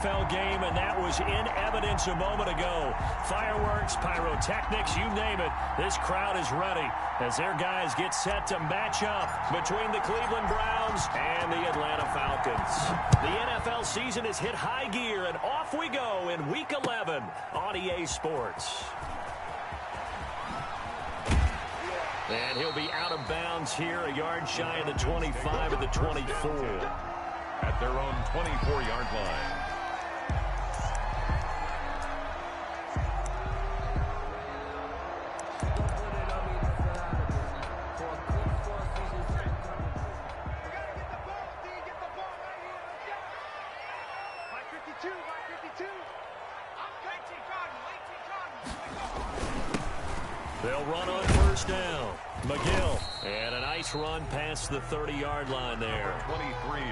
NFL game, and that was in evidence a moment ago. Fireworks, pyrotechnics, you name it. This crowd is ready as their guys get set to match up between the Cleveland Browns and the Atlanta Falcons. The NFL season has hit high gear, and off we go in Week 11 on EA Sports. And he'll be out of bounds here, a yard shy of the 25 of the 24. At their own 24-yard line. They'll run on first down. McGill, and a nice run past the 30-yard line there.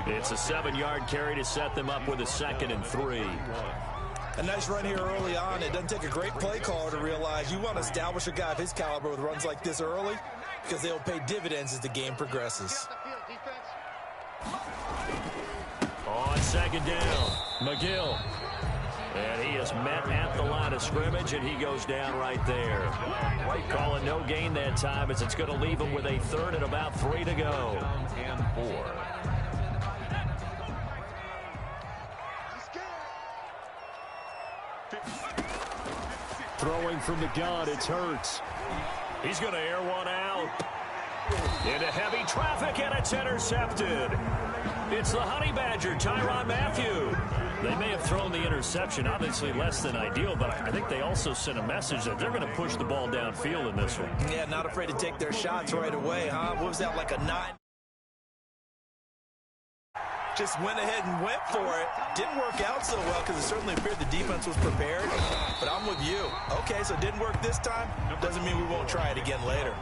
It's a 7-yard carry to set them up with a 2nd and 3. A nice run here early on. It doesn't take a great play caller to realize you want to establish a guy of his caliber with runs like this early because they'll pay dividends as the game progresses. On 2nd down, McGill. And he is met at the line of scrimmage, and he goes down right there. Calling no gain that time as it's going to leave him with a 3rd and about 3 to go. And 4. Throwing from the gun, it's Hurts. He's going to air one out. Into heavy traffic, and it's intercepted. It's the Honey Badger, Tyrann Mathieu. They may have thrown the interception, obviously less than ideal, but I think they also sent a message that they're going to push the ball downfield in this one. Yeah, not afraid to take their shots right away, huh? What was that, like a 9? Just went ahead and went for it. Didn't work out so well because it certainly appeared the defense was prepared. But I'm with you. Okay, so it didn't work this time. Doesn't mean we won't try it again later.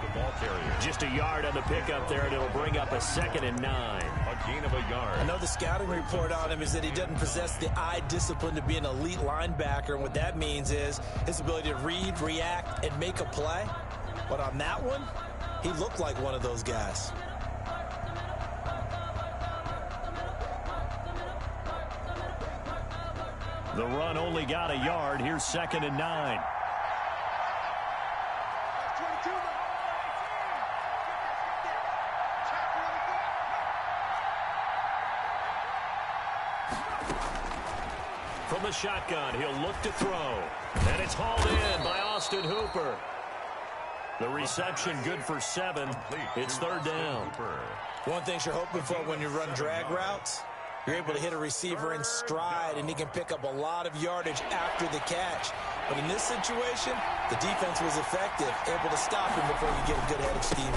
Just a yard on the pickup there, and it'll bring up a 2nd and 9. A gain of a yard. I know the scouting report on him is that he doesn't possess the eye discipline to be an elite linebacker. And what that means is his ability to read, react, and make a play. But on that one, he looked like one of those guys. The run only got a yard. Here's 2nd and 9. From the shotgun, he'll look to throw. And it's hauled in by Austin Hooper. The reception good for 7. It's 3rd down. One thing you're hoping for when you run drag routes, you're able to hit a receiver in stride, and he can pick up a lot of yardage after the catch. But in this situation, the defense was effective, able to stop him before you get a good head of steam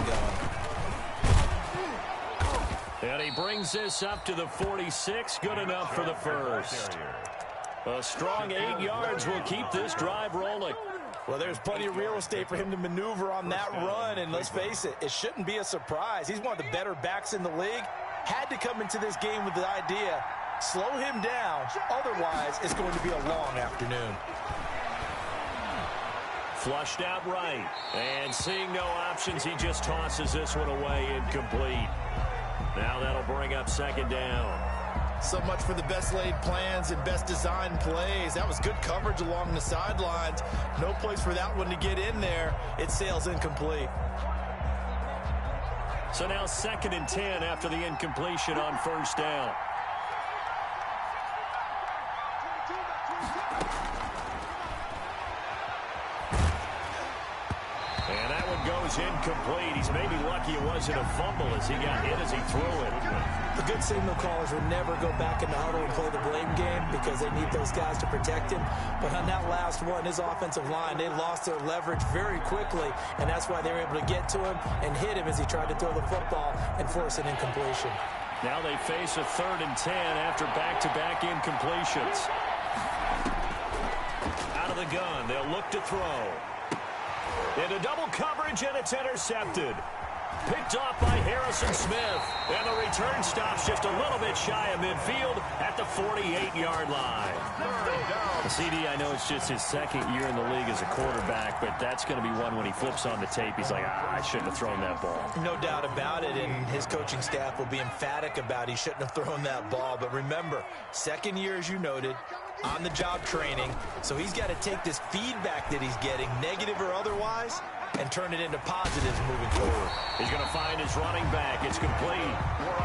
going. And he brings this up to the 46. Good enough for the 1st. A strong 8 yards will keep this drive rolling. Well, there's plenty of real estate for him to maneuver on that run, and let's face it, it shouldn't be a surprise. He's one of the better backs in the league. Had to come into this game with the idea, slow him down, otherwise it's going to be a long afternoon. Flushed out right, and seeing no options, he just tosses this one away, incomplete. Now that'll bring up 2nd down. So much for the best laid plans and best designed plays. That was good coverage along the sidelines. No place for that one to get in there. It sails incomplete. So now 2nd and 10 after the incompletion on 1st down. And that one goes incomplete. He's maybe lucky it wasn't a fumble as he got hit as he threw it. The good signal callers would never go back in the huddle and play the blame game because they need those guys to protect him. But on that last one, his offensive line, they lost their leverage very quickly, and that's why they were able to get to him and hit him as he tried to throw the football and force an incompletion. Now they face a 3rd and 10 after back-to-back incompletions. Out of the gun, they'll look to throw. Into double coverage, and it's intercepted. Picked off by Harrison Smith. And the return stops just a little bit shy of midfield at the 48-yard line. CD, I know it's just his second year in the league as a quarterback, but that's going to be one when he flips on the tape. He's like, I shouldn't have thrown that ball. No doubt about it, and his coaching staff will be emphatic about he shouldn't have thrown that ball. But remember, second year, as you noted, on-the-job training, so he's got to take this feedback that he's getting, negative or otherwise, and turn it into positives moving forward. He's going to find his running back. It's complete.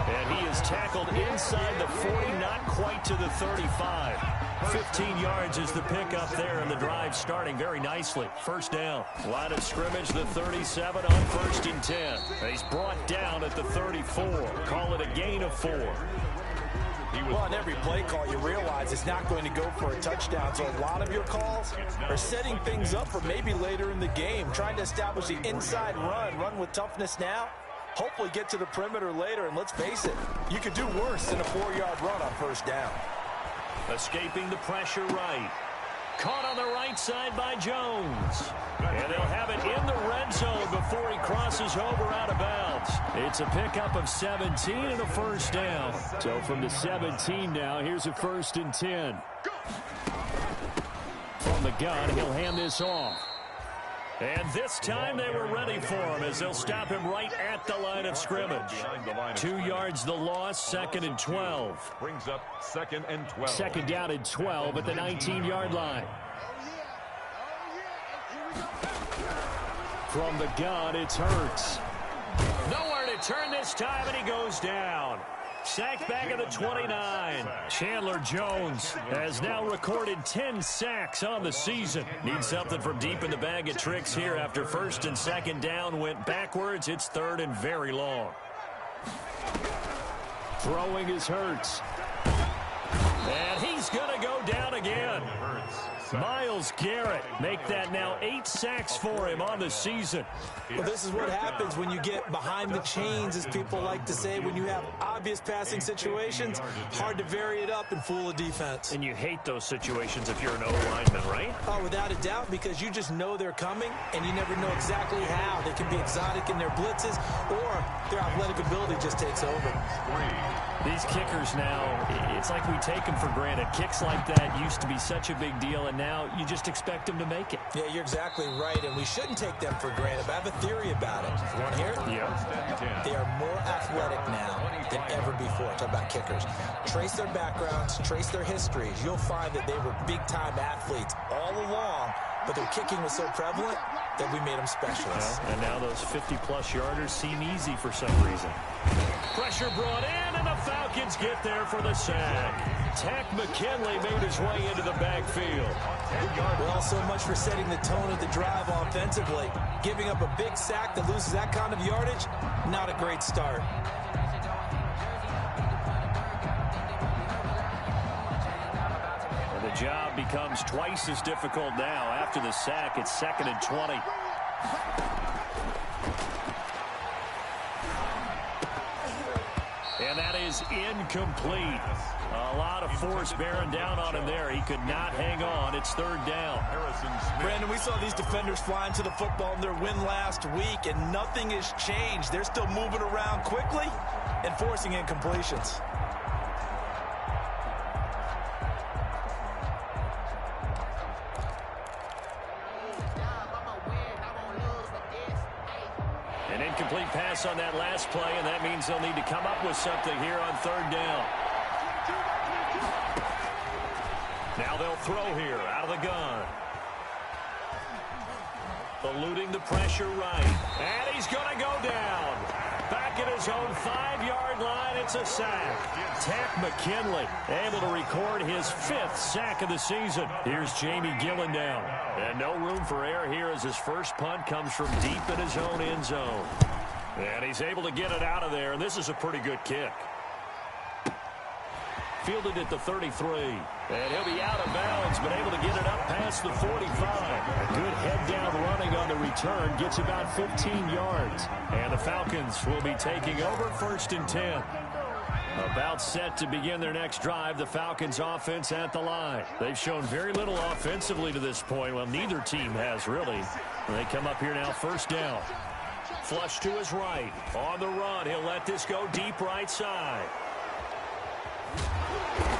And he is tackled inside the 40, not quite to the 35. 15 yards is the pickup there, and the drive starting very nicely. First down. Line of scrimmage, the 37 on 1st and 10. He's brought down at the 34. Call it a gain of 4. Well, on every play call, you realize it's not going to go for a touchdown. So a lot of your calls are setting things up for maybe later in the game, trying to establish the inside run with toughness now, hopefully get to the perimeter later. And let's face it, you could do worse than a 4-yard run on first down. Escaping the pressure right. Caught on the right side by Jones. And they'll have it in the red zone before he crosses over out of bounds. It's a pickup of 17 and a first down. So from the 17 now, here's a 1st and 10. From the gun, he'll hand this off. And this time they were ready for him as they'll stop him right at the line of scrimmage. 2 yards the loss, 2nd and 12. Brings up 2nd and 12. Second down and 12 at the 19-yard line. From the gun, it's Hurts. Nowhere to turn this time, and he goes down. Sacked back at the 29. Chandler Jones has now recorded 10 sacks on the season. Needs something from deep in the bag of tricks here after 1st and 2nd down went backwards. It's 3rd and very long. Throwing is Hurts. And he's going to go down again. Myles Garrett make that now 8 sacks for him on the season. Well, this is what happens when you get behind the chains, as people like to say. When you have obvious passing situations, hard to vary it up and fool a defense. And you hate those situations if you're an O-lineman, right? Oh, without a doubt, because you just know they're coming, and you never know exactly how. They can be exotic in their blitzes, or their athletic ability just takes over. These kickers now, it's like we take them for granted. Kicks like that used to be such a big deal, and now you just expect them to make it. Yeah, you're exactly right, and we shouldn't take them for granted. But I have a theory about it. You want to hear it? Yeah. They are more athletic now than ever before. Talk about kickers. Trace their backgrounds, trace their histories. You'll find that they were big-time athletes all along, but their kicking was so prevalent that we made them specialists. Well, and now those 50-plus yarders seem easy for some reason. Pressure brought in, and the Falcons get there for the sack. Takk McKinley made his way into the backfield. Well, so much for setting the tone of the drive offensively. Giving up a big sack that loses that kind of yardage, not a great start. The job becomes twice as difficult now. After the sack, it's 2nd and 20. And that is incomplete. A lot of force bearing down on him there. He could not hang on. It's 3rd down. Brandon, we saw these defenders flying to the football in their win last week, and nothing has changed. They're still moving around quickly and forcing incompletions. An incomplete pass on that last play, and that means they'll need to come up with something here on 3rd down. Now they'll throw here out of the gun. Eluding the pressure right. And he's going to go down. Back at his own 5-yard line, it's a sack. Takk McKinley able to record his 5th sack of the season. Here's Jamie Gillendown. And no room for error here as his first punt comes from deep in his own end zone. And he's able to get it out of there, and this is a pretty good kick. Fielded at the 33. And he'll be out of bounds, but able to get it up past the 45. A good head-down running on the return. Gets about 15 yards. And the Falcons will be taking over 1st and 10. About set to begin their next drive, the Falcons offense at the line. They've shown very little offensively to this point. Well, neither team has really. They come up here now, 1st down. Flush to his right. On the run, he'll let this go deep right side.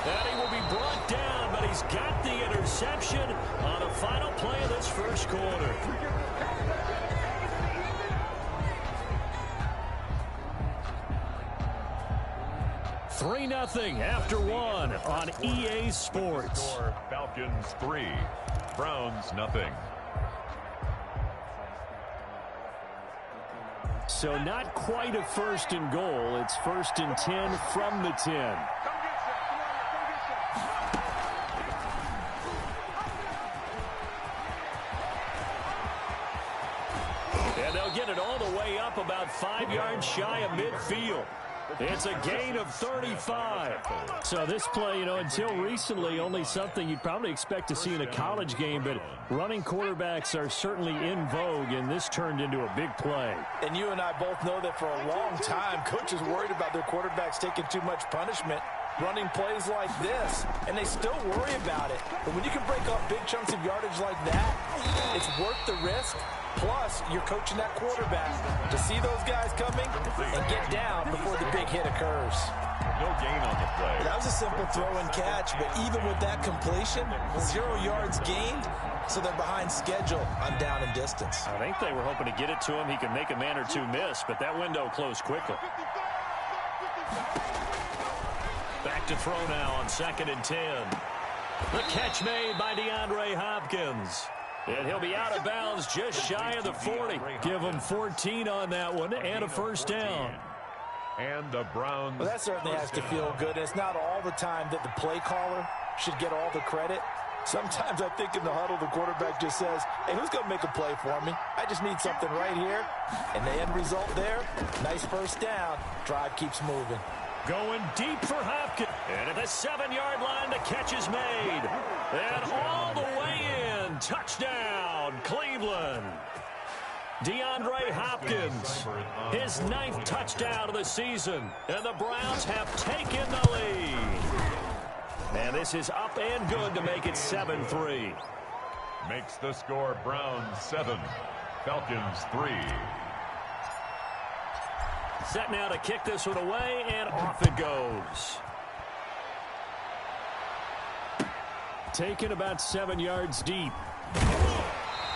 And he will be brought down, but he he's got the interception on the final play of this first quarter. Three 0 after one on EA Sports. Falcons 3, Browns 0. So not quite a 1st and goal. It's 1st and 10 from the 10. And they'll get it all the way up about 5 yards shy of midfield. It's a gain of 35. So this play, until recently, only something you'd probably expect to see in a college game, but running quarterbacks are certainly in vogue, and this turned into a big play. And you and I both know that for a long time, coaches worried about their quarterbacks taking too much punishment, running plays like this, and they still worry about it. But when you can break off big chunks of yardage like that, it's worth the risk. Plus, you're coaching that quarterback to see those guys coming and get down before the big hit occurs. No gain on the play. That was a simple throw and catch, but even with that completion, 0 yards gained, so they're behind schedule on down and distance. I think they were hoping to get it to him. He could make a man or two miss, but that window closed quickly. Back to throw now on 2nd and 10. The catch made by DeAndre Hopkins. And he'll be out of bounds just shy of the 40. Give him 14 on that one and a first down. And the Browns. Well, that certainly has to feel good. It's not all the time that the play caller should get all the credit. Sometimes I think in the huddle, the quarterback just says, hey, who's going to make a play for me? I just need something right here. And the end result there, nice first down. Drive keeps moving. Going deep for Hopkins. And at the 7-yard line, the catch is made. And all the way in. Touchdown, Cleveland. DeAndre Hopkins, his 9th touchdown of the season. And the Browns have taken the lead. And this is up and good to make it 7-3. Makes the score Browns 7, Falcons 3. Set now to kick this one away, and off it goes. Taken about 7 yards deep.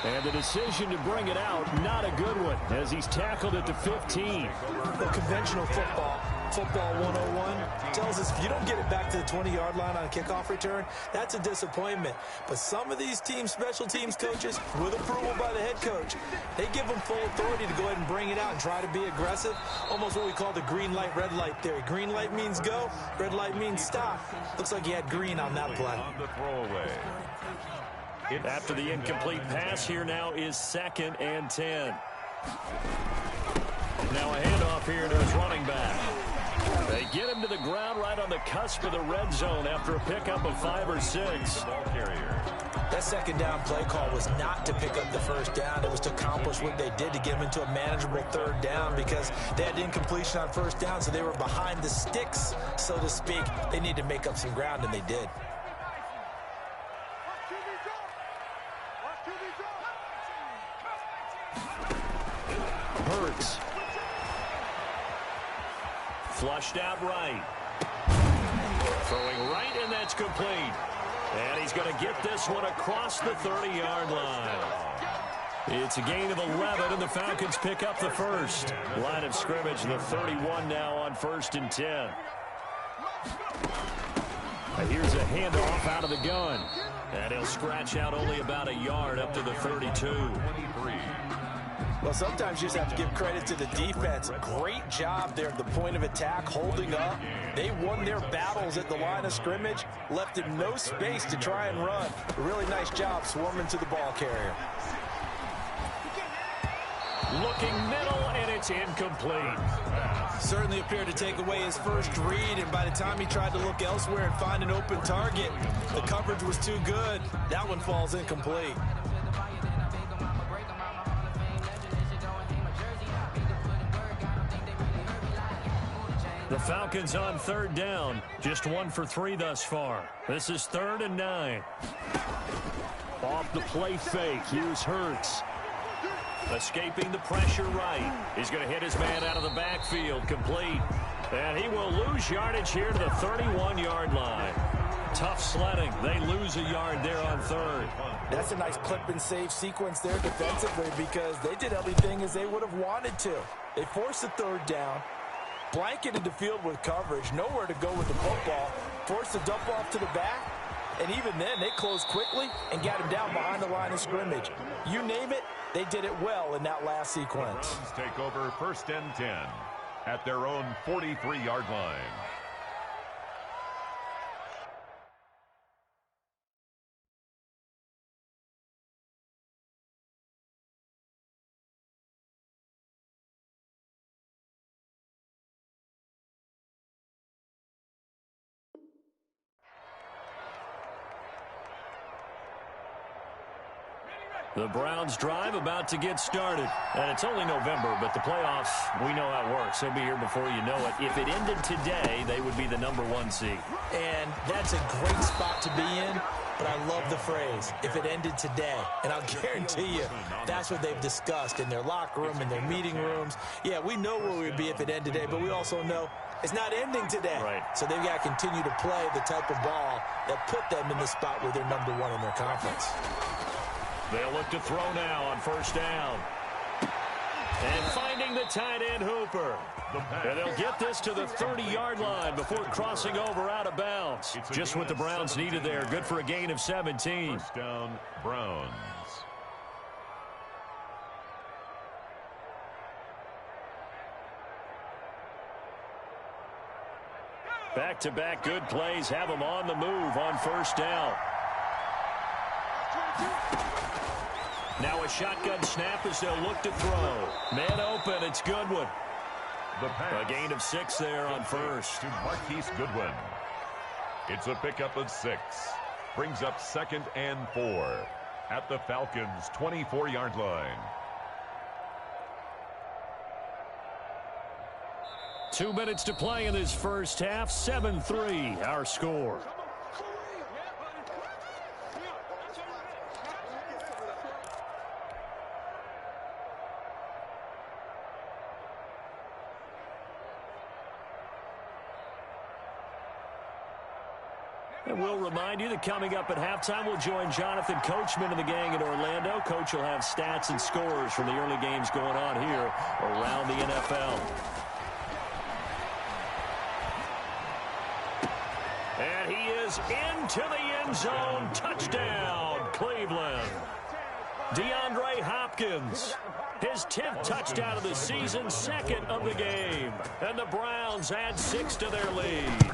And the decision to bring it out, not a good one, as he's tackled at the 15. Well, conventional football 101, tells us if you don't get it back to the 20-yard line on a kickoff return, that's a disappointment. But some of these team special teams coaches, with approval by the head coach, they give them full authority to go ahead and bring it out and try to be aggressive, almost what we call the green light, red light theory. Green light means go, red light means stop. Looks like he had green on that play. On the throwaway. After the incomplete pass, here now is 2nd and 10. Now a handoff here to his running back. They get him to the ground right on the cusp of the red zone after a pickup of 5 or 6. Ball carrier. That second down play call was not to pick up the first down. It was to accomplish what they did to get them into a manageable 3rd down because they had incompletion on 1st down, so they were behind the sticks, so to speak. They needed to make up some ground, and they did. Hurts. Flushed out right. Throwing right, and that's complete. And he's going to get this one across the 30-yard line. It's a gain of 11, and the Falcons pick up the first. Line of scrimmage, the 31 now on 1st and 10. Here's a handoff out of the gun. And he'll scratch out only about a yard up to the 32. Well, sometimes you just have to give credit to the defense. Great job there at the point of attack, holding up. They won their battles at the line of scrimmage, left him no space to try and run. A really nice job swarming to the ball carrier. Looking middle, and it's incomplete. Certainly appeared to take away his first read, and by the time he tried to look elsewhere and find an open target, the coverage was too good. That one falls incomplete. The Falcons on 3rd down. Just 1 for 3 thus far. This is 3rd and 9. Off the play fake. Here's Hurts. Escaping the pressure right. He's going to hit his man out of the backfield. Complete. And he will lose yardage here to the 31-yard line. Tough sledding. They lose a yard there on third. That's a nice clip and save sequence there defensively because they did everything as they would have wanted to. They forced the third down, blanketed the field with coverage, nowhere to go with the football, forced the dump off to the back, and even then they closed quickly and got him down behind the line of scrimmage. You name it, they did it well in that last sequence. The Browns take over 1st and 10 at their own 43-yard line. The Browns drive about to get started. And it's only November, but the playoffs, we know how it works. They'll be here before you know it. If it ended today, they would be the #1 seed. And that's a great spot to be in, but I love the phrase, if it ended today. And I'll guarantee you, that's what they've discussed in their locker room, in their meeting rooms. Yeah, we know where we'd be if it ended today, but we also know it's not ending today. Right. So they've got to continue to play the type of ball that put them in the spot where they're #1 in their conference. They'll look to throw now on 1st down. And finding the tight end Hooper. And they'll get this to the 30-yard line before crossing over out of bounds. Just what the Browns needed there. Good for a gain of 17. 1st down, Browns. Back-to-back good plays have them on the move on 1st down. Now a shotgun snap as they'll look to throw. Man open, it's Goodwin. A gain of 6 there on 1st. To Marquise Goodwin. It's a pickup of 6. Brings up 2nd and 4 at the Falcons' 24-yard line. 2 minutes to play in this first half. 7-3 our score. And we'll remind you that coming up at halftime, we'll join Jonathan Coachman and the gang in Orlando. Coach will have stats and scores from the early games going on here around the NFL. And he is into the end zone. Touchdown, Cleveland. DeAndre Hopkins, his 10th touchdown of the season, 2nd of the game. And the Browns add 6 to their lead.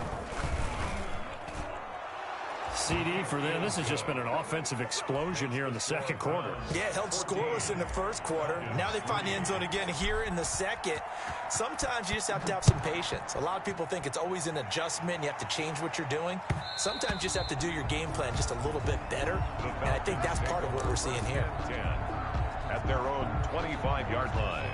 CD for them. This has just been an offensive explosion here in the second quarter. Yeah, held scoreless in the first quarter. Now they find the end zone again here in the second. Sometimes you just have to have some patience. A lot of people think it's always an adjustment. You have to change what you're doing. Sometimes you just have to do your game plan just a little bit better. And I think that's part of what we're seeing here. 10 at their own 25-yard line.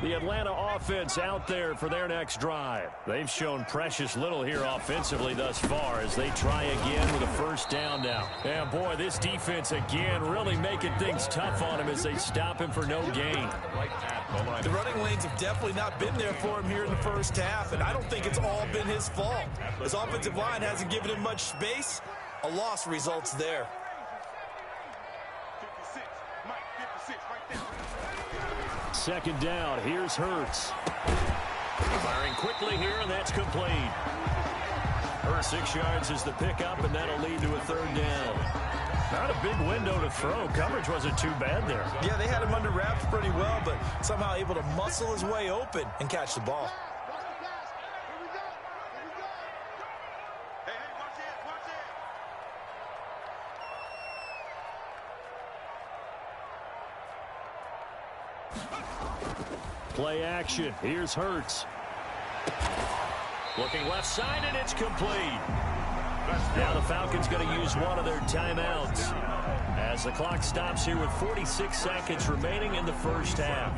The Atlanta offense out there for their next drive. They've shown precious little here offensively thus far as they try again with a 1st down now. And boy, this defense again really making things tough on him as they stop him for no gain. The running lanes have definitely not been there for him here in the first half, and I don't think it's all been his fault. His offensive line hasn't given him much space. A loss results there. 2nd down. Here's Hurts. Firing quickly here, and that's complete. 6 yards is the pickup, and that'll lead to a 3rd down. Not a big window to throw. Coverage wasn't too bad there. Yeah, they had him under wraps pretty well, but somehow able to muscle his way open and catch the ball. Play action. Here's Hurts. Looking left side, and it's complete. Now the Falcons going to use one of their timeouts as the clock stops here with 46 seconds remaining in the first half.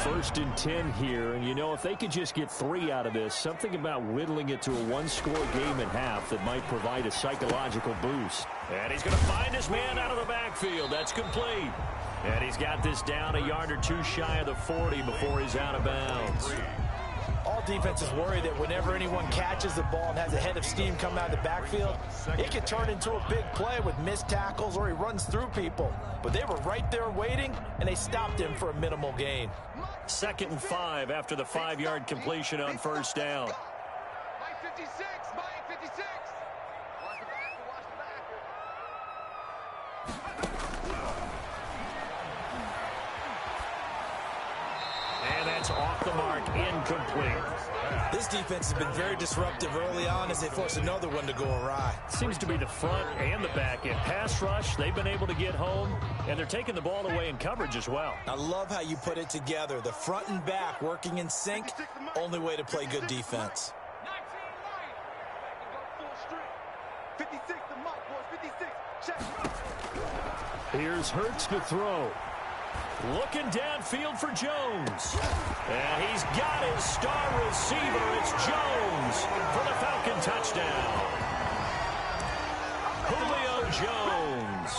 1st and 10 here, and you know, if they could just get 3 out of this, something about whittling it to a 1-score game at half that might provide a psychological boost. And he's going to find his man out of the backfield. That's complete. And he's got this down a yard or 2 shy of the 40 before he's out of bounds. All defenses worry that whenever anyone catches the ball and has a head of steam come out of the backfield, it can turn into a big play with missed tackles or he runs through people. But they were right there waiting, and they stopped him for a minimal gain. 2nd and 5 after the 5-yard completion on 1st down. And that's off the mark, incomplete. This defense has been very disruptive early on as they force another one to go awry. Seems to be the front and the back end. Pass rush, they've been able to get home, and they're taking the ball away in coverage as well. I love how you put it together. The front and back working in sync, only way to play good defense. 56 the mark, boys. 56. Check. Here's Hurts to throw. Looking downfield for Jones. And he's got his star receiver. It's Jones for the Falcon touchdown. Julio Jones.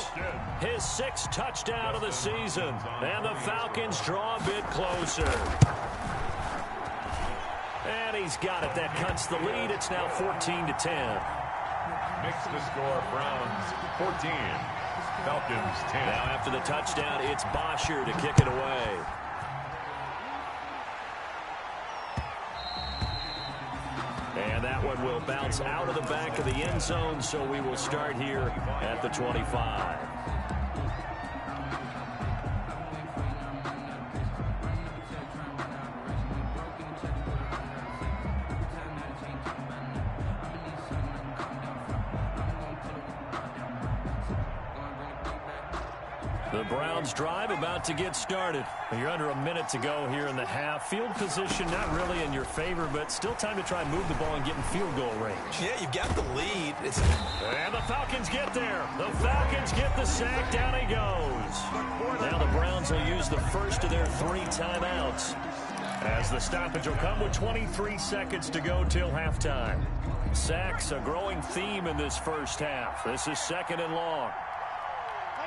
His 6th touchdown of the season. And the Falcons draw a bit closer. And he's got it. That cuts the lead. It's now 14-10. Makes the score Browns 14. Falcons 10. Now after the touchdown, it's Bosher to kick it away. And that one will bounce out of the back of the end zone, so we will start here at the 25. The Browns drive about to get started. You're under a minute to go here in the half. Field position not really in your favor, but still time to try and move the ball and get in field goal range. Yeah, you've got the lead. And the Falcons get there. The Falcons get the sack. Down he goes. Now the Browns will use the first of their 3 timeouts, as the stoppage will come with 23 seconds to go till halftime. Sacks, a growing theme in this first half. This is 2nd and long.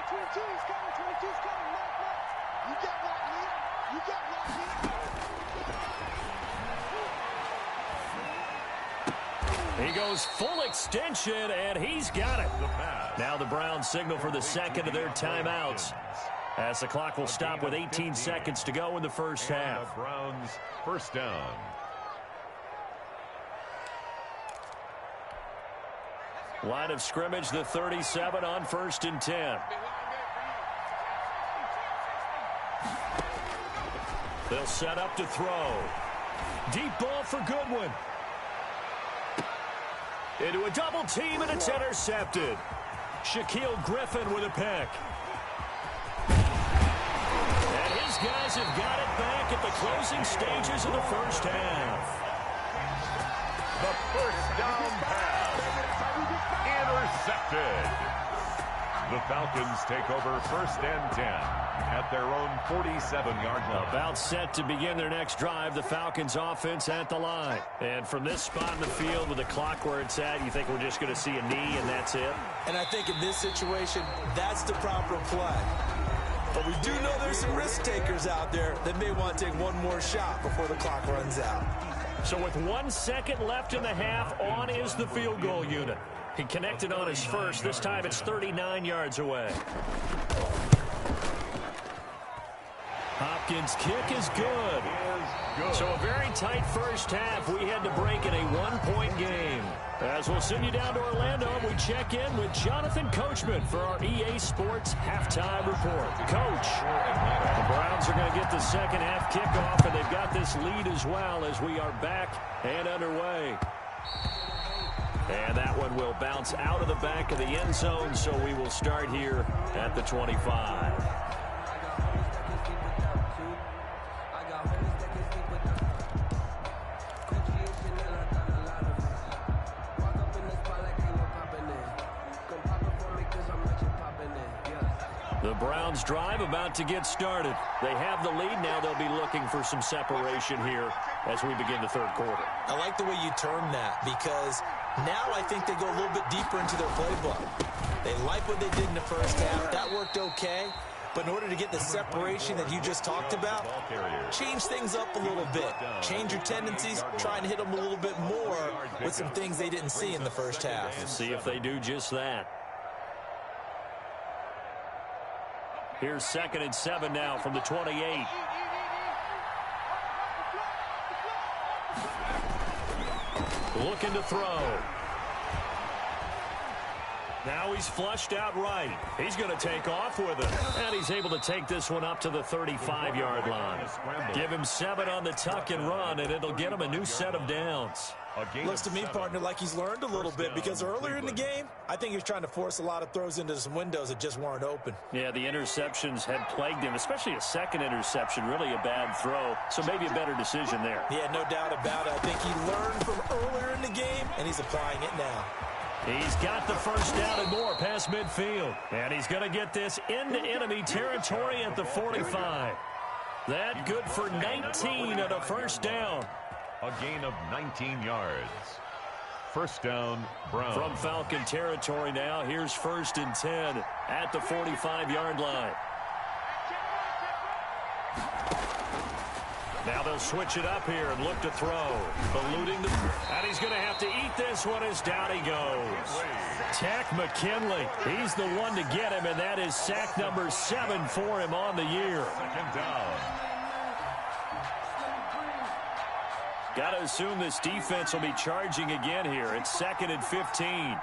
22 is coming. 22 is coming. You got right here. You got right here. He goes full extension, and he's got it. Now the Browns signal for the 2nd of their timeouts, as the clock will stop with 18 seconds to go in the first half. The Browns 1st down. Line of scrimmage, the 37 on 1st and 10. They'll set up to throw. Deep ball for Goodwin. Into a double team, and it's intercepted. Shaquille Griffin with a pick. And his guys have got it back at the closing stages of the first half. The 1st down pass. Intercepted. The Falcons take over 1st and 10 at their own 47-yard line. About set to begin their next drive. The Falcons offense at the line. And from this spot in the field with the clock where it's at, you think we're just going to see a knee and that's it? And I think in this situation, that's the proper play. But we do know there's some risk takers out there that may want to take one more shot before the clock runs out. So with 1 second left in the half, on is the field goal unit. He connected on his first. This time it's 39 yards away. Hopkins' kick is good. So a very tight first half. We had to break in a 1-point game. As we'll send you down to Orlando, we check in with Jonathan Coachman for our EA Sports Halftime Report. Coach, the Browns are going to get the second half kickoff, and they've got this lead as well as we are back and underway. And that one will bounce out of the back of the end zone, so we will start here at the 25. Browns drive about to get started. They have the lead. Now they'll be looking for some separation here as we begin the third quarter. I like the way you term that, because now I think they go a little bit deeper into their playbook. They like what they did in the first half. That worked okay. But in order to get the separation that you just talked about, change things up a little bit. Change your tendencies. Try and hit them a little bit more with some things they didn't see in the first half. We'll see if they do just that. Here's 2nd and 7 now from the 28. Looking to throw. Now he's flushed out right. He's going to take off with it. And he's able to take this one up to the 35-yard line. Give him 7 on the tuck and run, and it'll get him a new set of downs. Looks to me, partner, like he's learned a little bit, because earlier in the game, I think he was trying to force a lot of throws into some windows that just weren't open. Yeah, the interceptions had plagued him, especially a second interception, really a bad throw. So maybe a better decision there. Yeah, no doubt about it. I think he learned from earlier in the game, and he's applying it now. He's got the first down and more past midfield. And he's going to get this into enemy territory at the 45. That good for 19 at a first down. A gain of 19 yards. First down, Brown. From Falcon territory now, here's 1st and 10 at the 45-yard line. Now they'll switch it up here and look to throw. Eluding the... And he's going to have to eat this one as down he goes. Tech McKinley. He's the one to get him, and that is sack number 7 for him on the year. Second down. Got to assume this defense will be charging again here. It's 2nd and 15.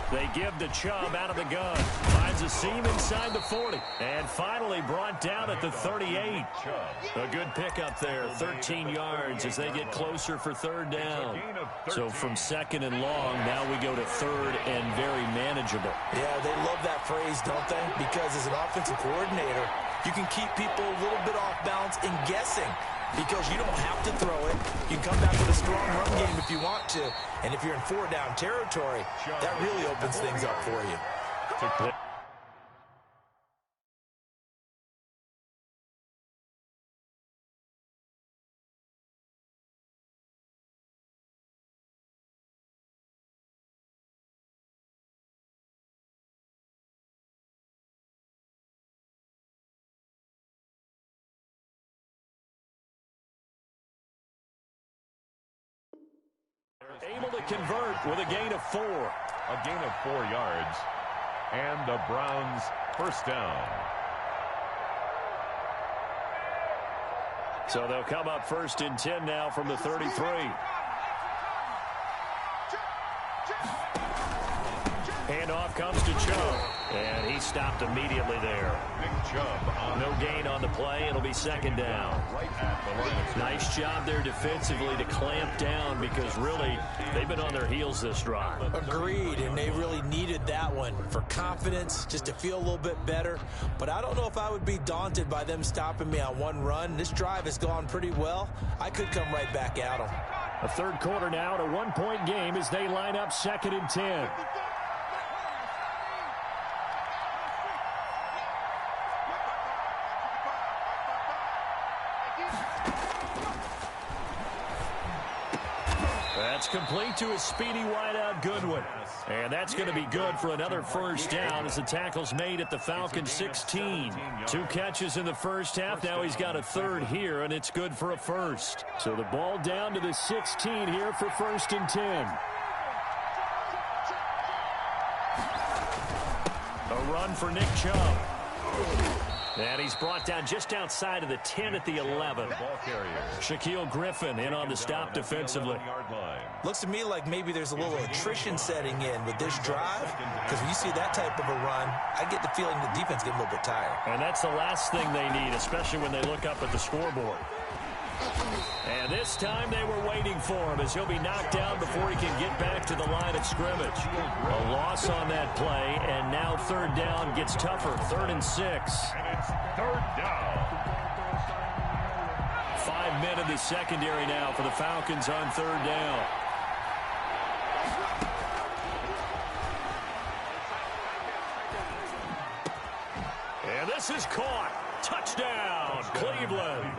They give to Chubb out of the gun. Finds a seam inside the 40. And finally brought down at the 38. A good pickup there. 13 yards as they get closer for 3rd down. So from 2nd and long, now we go to 3rd and very manageable. Yeah, they love that phrase, don't they? Because as an offensive coordinator, you can keep people a little bit off balance and guessing, because you don't have to throw it. You can come back with a strong run game if you want to. And if you're in 4-down territory, that really opens things up for you. Able to convert with a gain of 4. A gain of 4 yards. And the Browns first down. So they'll come up 1st and 10 now from the 33. Handoff comes to Chubb. And he stopped immediately there. Big Chubb. No gain on the play. It'll be 2nd down. Nice job there defensively to clamp down, because really they've been on their heels this drive. Agreed, and they really needed that one for confidence, just to feel a little bit better. But I don't know if I would be daunted by them stopping me on one run. This drive has gone pretty well. I could come right back at them. A third quarter now, at a 1-point game as they line up 2nd and 10. That's complete to a speedy wideout Goodwin. And that's going to be good for another first down as the tackle's made at the Falcons 16. 2 catches in the first half. Now he's got a 3rd here, and it's good for a first. So the ball down to the 16 here for 1st and 10. A run for Nick Chubb. And he's brought down just outside of the 10 at the 11. Shaquille Griffin in on the stop defensively. Looks to me like maybe there's a little attrition setting in with this drive, because when you see that type of a run, I get the feeling the defense get a little bit tired. And that's the last thing they need, especially when they look up at the scoreboard. And this time they were waiting for him, as he'll be knocked down before he can get back to the line of scrimmage. A loss on that play, and now 3rd down gets tougher. 3rd and 6. And it's 3rd down. 5 men in the secondary now for the Falcons on 3rd down. And this is caught. Touchdown, Cleveland.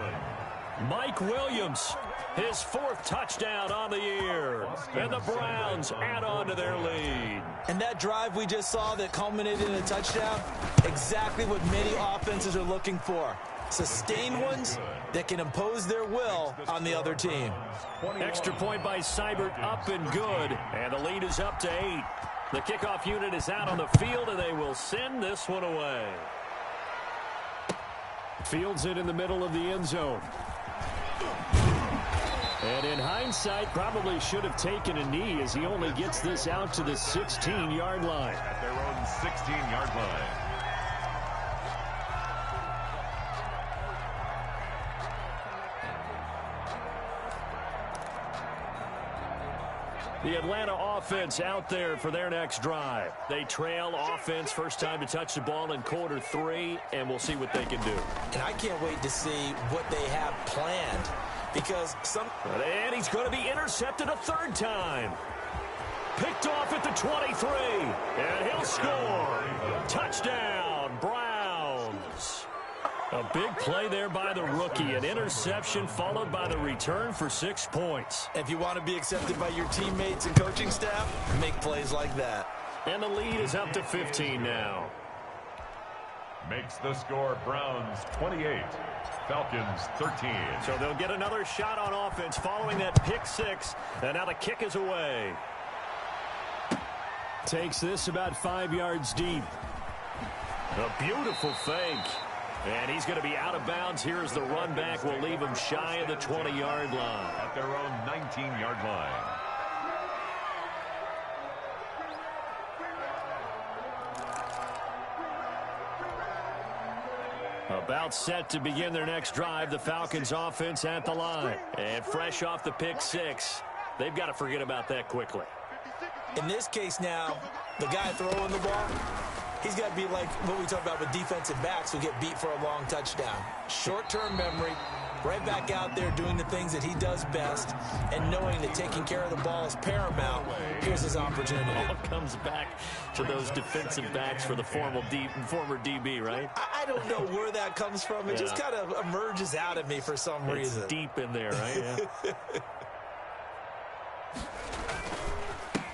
Mike Williams, his 4th touchdown on the year. And the Browns add on to their lead. And that drive we just saw that culminated in a touchdown, exactly what many offenses are looking for. Sustained ones that can impose their will on the other team. Extra point by Seibert, up and good. And the lead is up to 8. The kickoff unit is out on the field, and they will send this one away. Fields it in the middle of the end zone. And in hindsight, probably should have taken a knee as he only gets this out to the 16-yard line. At their own 16-yard line. The Atlanta offense out there for their next drive. They trail offense, first time to touch the ball in quarter 3, and we'll see what they can do. And I can't wait to see what they have planned because And he's going to be intercepted a 3rd time. Picked off at the 23, and he'll score. Touchdown, Browns. A big play there by the rookie. An interception followed by the return for 6 points. If you want to be accepted by your teammates and coaching staff, make plays like that. And the lead is up to 15 now. Makes the score Browns 28, Falcons 13. So they'll get another shot on offense following that pick 6. And now the kick is away. Takes this about 5 yards deep. A beautiful fake. And he's going to be out of bounds. Here's the run back. Will leave him shy of the 20-yard line. At their own 19-yard line. About set to begin their next drive. The Falcons offense at the line. And fresh off the pick 6. They've got to forget about that quickly. In this case now, the guy throwing the ball, he's got to be like what we talk about with defensive backs who get beat for a long touchdown. Short-term memory, right back out there doing the things that he does best, and knowing that taking care of the ball is paramount. Here's his opportunity. All comes back to those defensive backs for the former DB, right? I don't know where that comes from. It just kind of emerges out of me for some reason. It's deep in there, right? Yeah.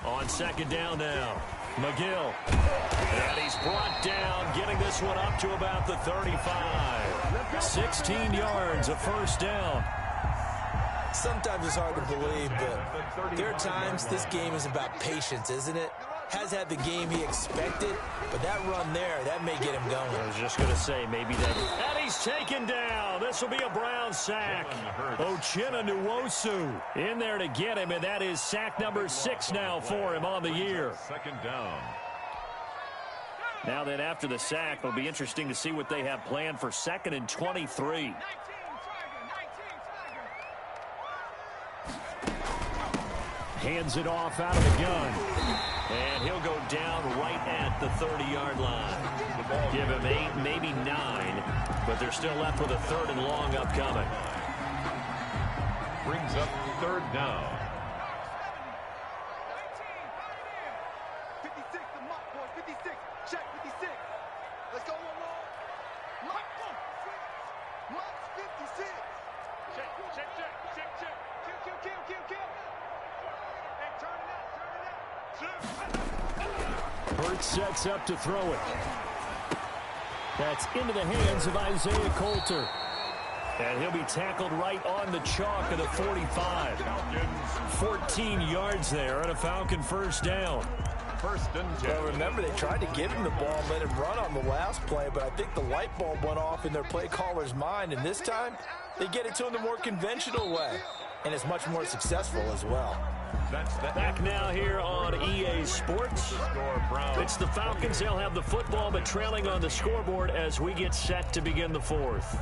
On 2nd down now, McGill. And he's brought down, getting this one up to about the 35. 16 yards, a 1st down. Sometimes it's hard to believe, but there are times this game is about patience, isn't it? Has had the game he expected, but that run there, that may get him going. I was just going to say, maybe that. And he's taken down. This will be a Brown sack. Uchenna Nwosu in there to get him, and that is sack number 6 now for him on the year. 2nd down. Now then, after the sack, it'll be interesting to see what they have planned for 2nd and 23. Hands it off out of the gun. And he'll go down right at the 30-yard line. Give him 8, maybe 9, but they're still left with a 3rd and long upcoming. Brings up 3rd down. 56, the mark, boys. 56. Check 56. Let's go, one. Mark, Mark's 56. Check. Kill. Hey, turn it out. Hurts sets up to throw it. That's into the hands of Isaiah Coulter. And he'll be tackled right on the chalk of the 45. 14 yards there and a Falcon 1st down. 1st and 10. Well, remember, they tried to give him the ball and let him run on the last play, but I think the light bulb went off in their play caller's mind, and this time they get it to him the more conventional way, and it's much more successful as well. Back now here on EA Sports. It's the Falcons. They'll have the football, but trailing on the scoreboard as we get set to begin the 4th.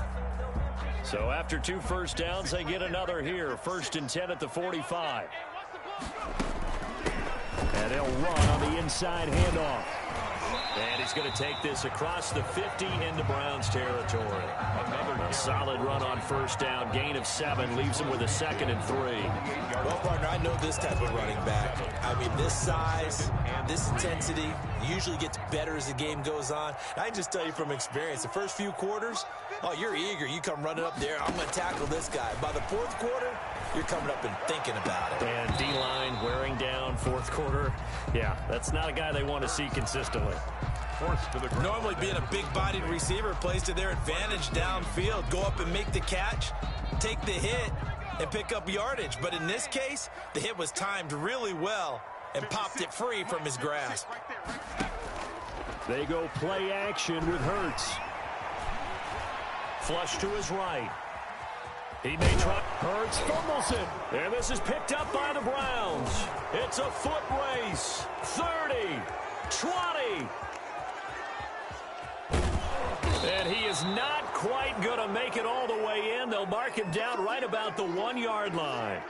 So after 2 1st downs, they get another here. 1st and 10 at the 45. And they'll run on the inside handoff. And he's going to take this across the 50 into Browns territory. A solid run on 1st down. Gain of 7 leaves him with a 2nd and 3. Well, partner, I know this type of running back. I mean, this size, this intensity, Usually gets better as the game goes on. I can just tell you from experience, the first few quarters, oh, you're eager. You come running up there, I'm going to tackle this guy. By the fourth quarter, you're coming up and thinking about it. And D-line wearing down fourth quarter. Yeah, that's not a guy they want to see consistently. Normally being a big-bodied receiver plays to their advantage downfield. Go up and make the catch, take the hit, and pick up yardage. But in this case, the hit was timed really well and popped it free from his grasp. They go play action with Hurts. Flush to his right. He may try. Hurts fumbles it. And this is picked up by the Browns. It's a foot race. 30, 20. And he is not quite going to make it all the way in. They'll mark him down right about the 1-yard line.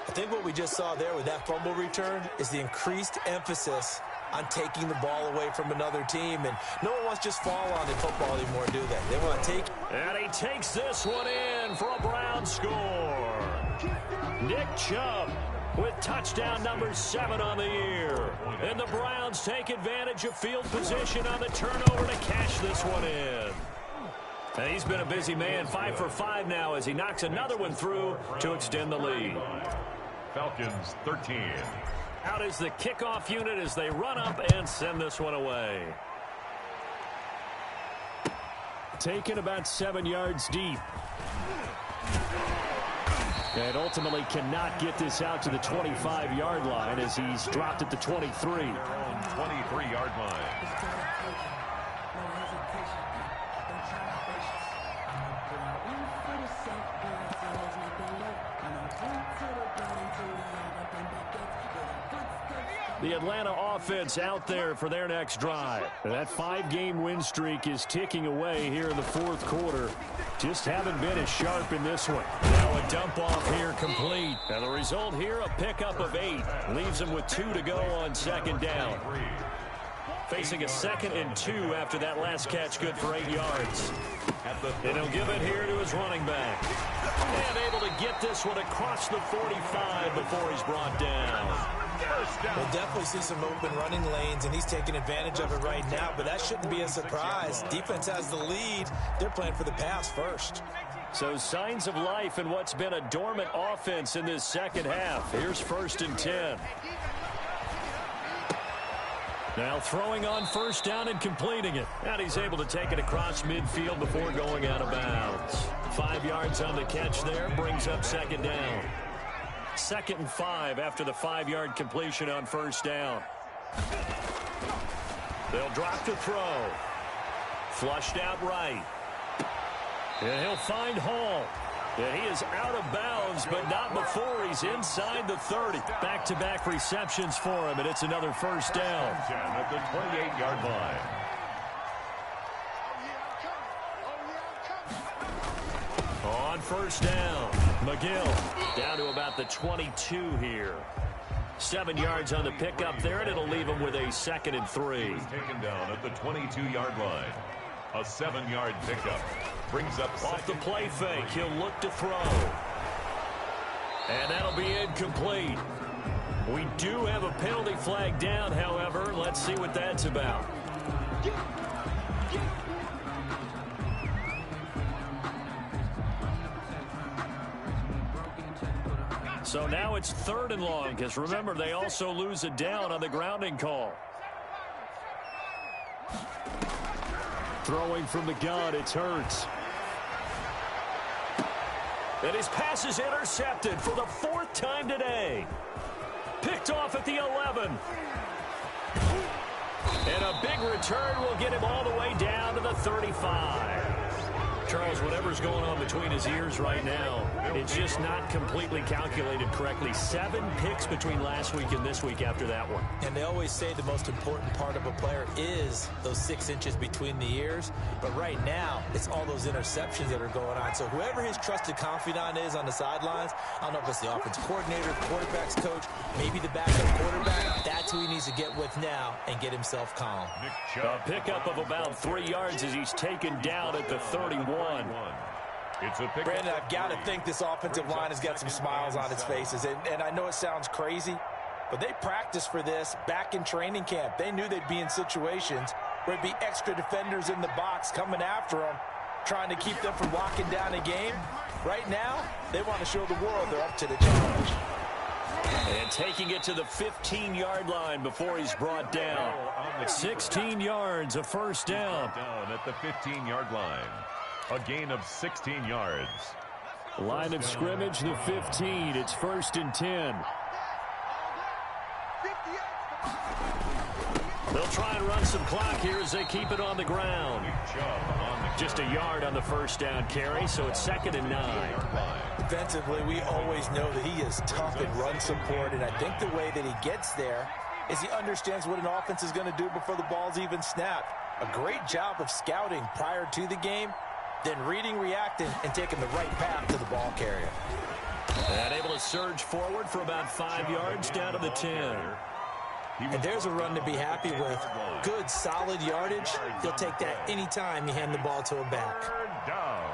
I think what we just saw there with that fumble return is the increased emphasis on taking the ball away from another team. And no one wants to just fall on in football anymore, do they? They want to take. And he takes this one in for a Brown score. Nick Chubb with touchdown number 7 on the year. And the Browns take advantage of field position on the turnover to cash this one in. And he's been a busy man, 5 for 5 now as he knocks another one through to extend the lead. Falcons 13. Out is the kickoff unit as they run up and send this one away. Taken about 7 yards deep. And ultimately cannot get this out to the 25-yard line as he's dropped at the 23. 23-yard line. The Atlanta offense out there for their next drive. And that 5-game win streak is ticking away here in the fourth quarter. Just haven't been as sharp in this one. Now a dump off here complete. And the result here, a pickup of 8. Leaves him with 2 to go on second down. Facing a 2nd and 2 after that last catch, good for 8 yards. And he'll give it here to his running back. And able to get this one across the 45 before he's brought down. We'll definitely see some open running lanes, and he's taking advantage of it right now, but that shouldn't be a surprise. Defense has the lead. They're playing for the pass first. So signs of life in what's been a dormant offense in this second half. Here's 1st and 10. Now throwing on first down and completing it. And he's able to take it across midfield before going out of bounds. 5 yards on the catch there, brings up second down. 2nd and 5 after the 5-yard completion on first down. They'll drop to throw. Flushed out right. And he'll find Hall. And he is out of bounds, but not before he's inside the 30. Back-to-back receptions for him, and it's another first down. At the 28-yard line. On first down, McGill down to about the 22 here. 7 yards on the pickup there, and it'll leave him with a 2nd and 3. He was taken down at the 22-yard line. A 7-yard pickup. Brings up off the play fake. He'll look to throw. And that'll be incomplete. We do have a penalty flag down, however. Let's see what that's about. So now it's 3rd and long, because remember, they also lose a down on the grounding call. Throwing from the gun, it's Hurts. And his pass is intercepted for the 4th time today. Picked off at the 11. And a big return will get him all the way down to the 35. Charles, whatever's going on between his ears right now, it's just not completely calculated correctly. 7 picks between last week and this week after that one. And they always say the most important part of a player is those 6 inches between the ears. But right now, it's all those interceptions that are going on. So whoever his trusted confidant is on the sidelines, I don't know if it's the offensive coordinator, quarterback's coach, maybe the backup quarterback, that's who he needs to get with now and get himself calm. A pickup of about 3 yards as he's taken down at the 31. It's a Brandon, I've got to think this offensive line has got some smiles on its faces. And I know it sounds crazy, But they practiced for this back in training camp. They knew they'd be in situations where it'd be extra defenders in the box coming after them, trying to keep them from locking down a game. Right now, they want to show the world they're up to the challenge. And taking it to the 15-yard line before he's brought down. 16 yards, a first down. Down at the 15-yard line. A gain of 16 yards. Line of scrimmage, the 15. It's 1st and 10. They'll try and run some clock here as they keep it on the ground. Just a yard on the first down carry, so it's 2nd and 9. Defensively, we always know that he is tough in run support, and I think the way that he gets there is he understands what an offense is going to do before the ball's even snapped. A great job of scouting prior to the game, then reading, reacting, and taking the right path to the ball carrier. And able to surge forward for about 5 yards down to the 10. And there's a run to be happy with. Good, solid yardage. He'll take that anytime you hand the ball to a back. Down.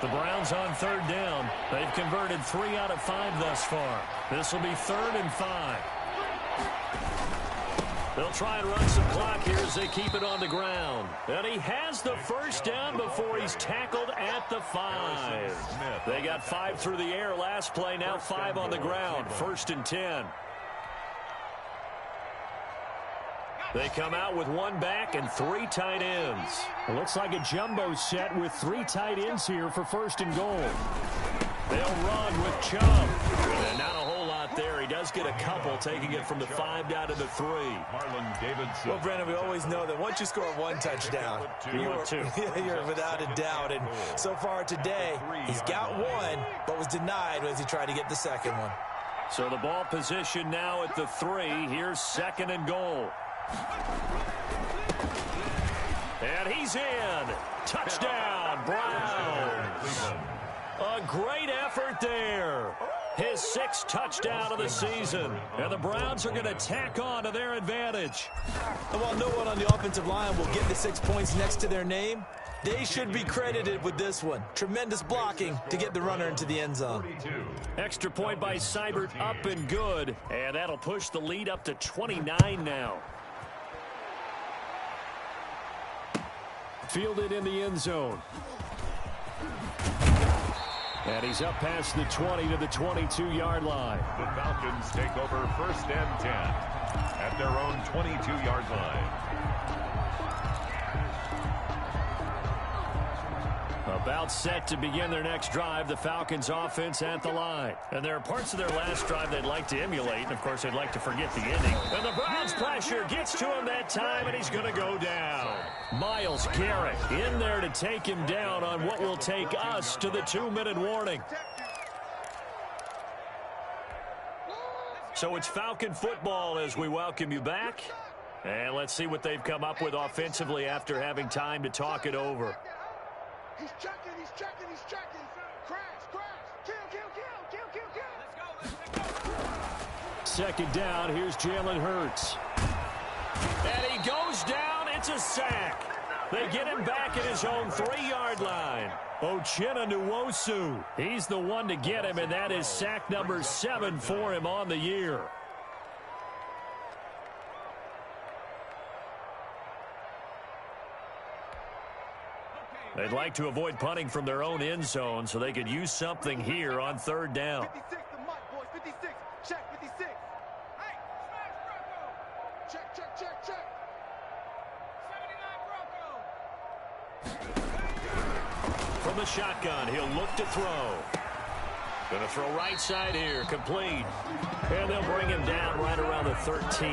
The Browns on 3rd down. They've converted 3 out of 5 thus far. This will be 3rd and 5. They'll try and run some clock here as they keep it on the ground. And he has the first down before he's tackled at the 5. They got 5 through the air last play, now 5 on the ground. 1st and 10. They come out with 1 back and 3 tight ends. It looks like a jumbo set with 3 tight ends here for 1st and goal. They'll run with Chubb. And not a whole lot there. He does get a couple, taking it from the 5 down to the 3. Marlon Davidson. Well, Brandon, we always know that once you score 1 touchdown, you're without a doubt. And so far today, he's got 1, but was denied as he tried to get the 2nd one. So the ball position now at the 3. Here's 2nd and goal. And he's in. Touchdown, Browns. A great effort there. His 6th touchdown of the season. And the Browns are going to tack on to their advantage. And while no one on the offensive line will get the 6 points next to their name, they should be credited with this one. Tremendous blocking to get the runner into the end zone. Extra point by Seibert, up and good. And that'll push the lead up to 29 now. Fielded in the end zone. And he's up past the 20 to the 22-yard line. The Falcons take over 1st and 10 at their own 22-yard line. About set to begin their next drive, the Falcons offense at the line. And there are parts of their last drive they'd like to emulate, and of course they'd like to forget the ending. And the Browns pressure gets to him that time, and he's going to go down. Myles Garrett in there to take him down on what will take us to the 2-minute warning. So it's Falcon football as we welcome you back. And let's see what they've come up with offensively after having time to talk it over. He's checking, he's checking, he's checking. Crash, crash. Kill. Let's go. 2nd down, here's Jalen Hurts. And he goes down, it's a sack. They get him back at his own 3-yard line. Uchenna Nwosu, he's the one to get him, and that is sack number 7 for him on the year. They'd like to avoid punting from their own end zone so they could use something here on 3rd down. 56, the mic, boys. 56. Check, 56. Hey, smash Bronco. Check. 79 Bronco. From the shotgun, he'll look to throw. Going to throw right side here, complete. And they'll bring him down right around the 13.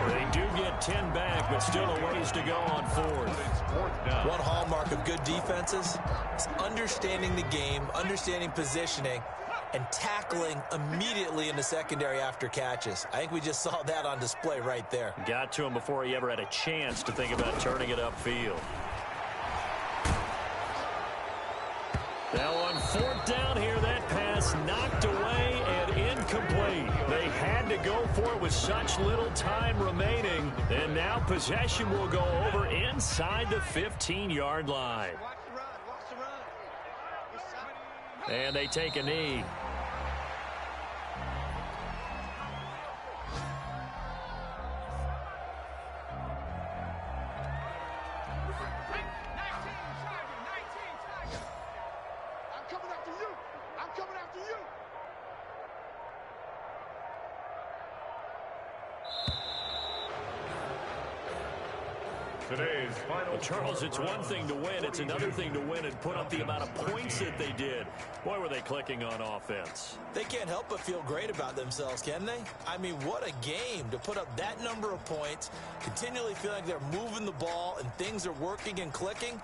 They do get 10 back, but still a ways to go on 4th. One hallmark of good defenses is understanding the game, understanding positioning, and tackling immediately in the secondary after catches. I think we just saw that on display right there. Got to him before he ever had a chance to think about turning it upfield. Now on 4th down here, that pass knocked away and incomplete. They had to go for it with such little time remaining. And now possession will go over inside the 15-yard line. Watch the run. And they take a knee. Today's final. Well, Charles, it's one thing to win. It's another thing to win and put up the amount of points that they did. Boy, were they clicking on offense. They can't help but feel great about themselves, can they? I mean, what a game to put up that number of points, continually feel like they're moving the ball and things are working and clicking.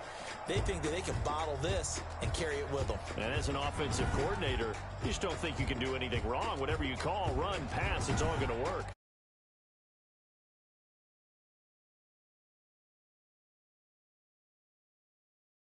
They think that they can bottle this and carry it with them. And as an offensive coordinator, you just don't think you can do anything wrong. Whatever you call, run, pass, it's all going to work.